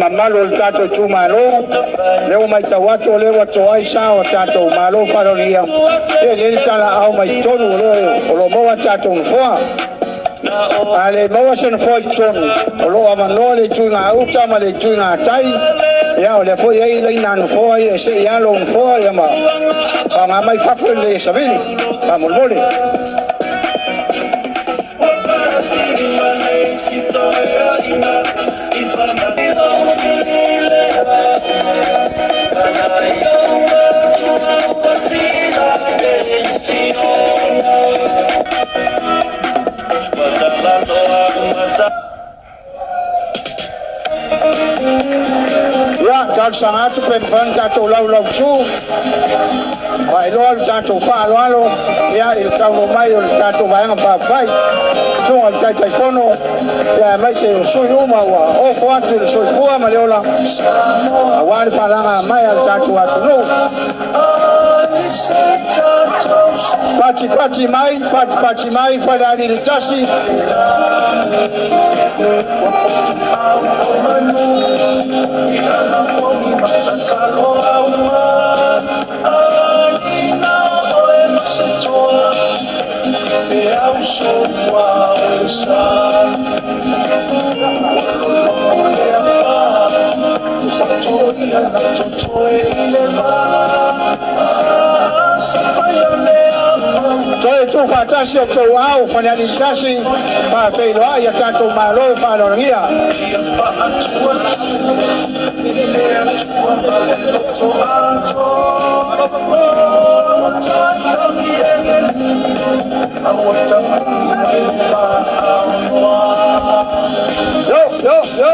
Mamalo tato chumalo leo mai tawato leo toaisha o tato malo farolia ele tala au mai tonu leo lo moa tato mfoa ale moa sen foi tonu lo amano le tunga uta ma le tunga tai ya le foi ai le nan foi se ya lo foi ma pa mai fa le sabini pa molbole sangat penpan jatuh lau su bailol jatuh falwalo ya il tau mai il jatuh bayang babai so al jai kono ya mai se suyu mawa o kwatu so fua maliola awal palanga mai al jatuh atu Pachi mai pada di jasi Jadi tu fantasi untuk wow, pada diskusi partai doa yang tanto malo pada orang ia. Yo.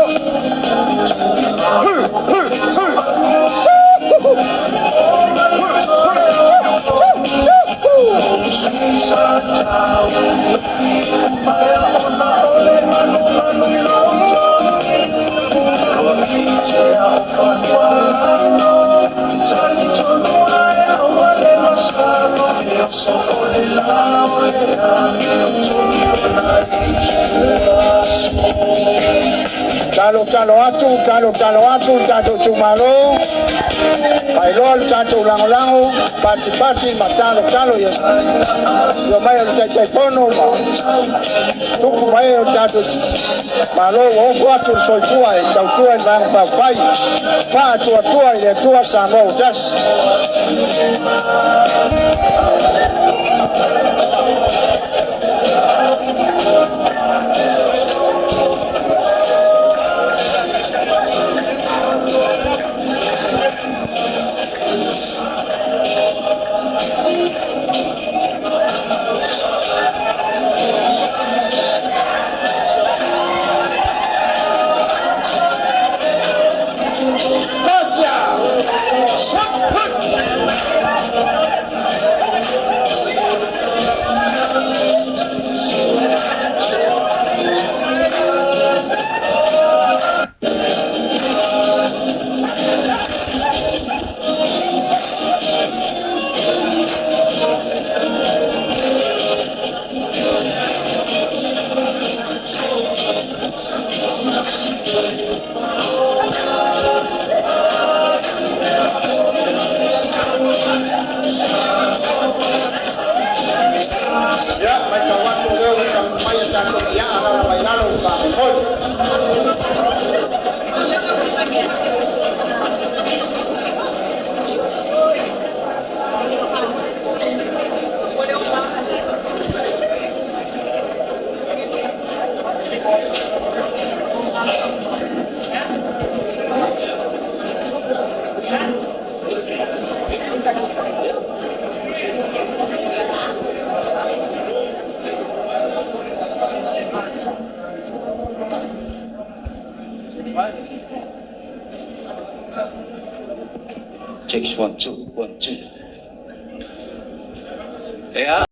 Calo atu, tato cumalo, bailol, tato lango, pati, matalo ya. Yo mai cai pono, tuku mai tato malo, o quatro soi fuai, tau tua nang papai, pa tua ile tua samo das. Check 1 2 1 2. Yeah.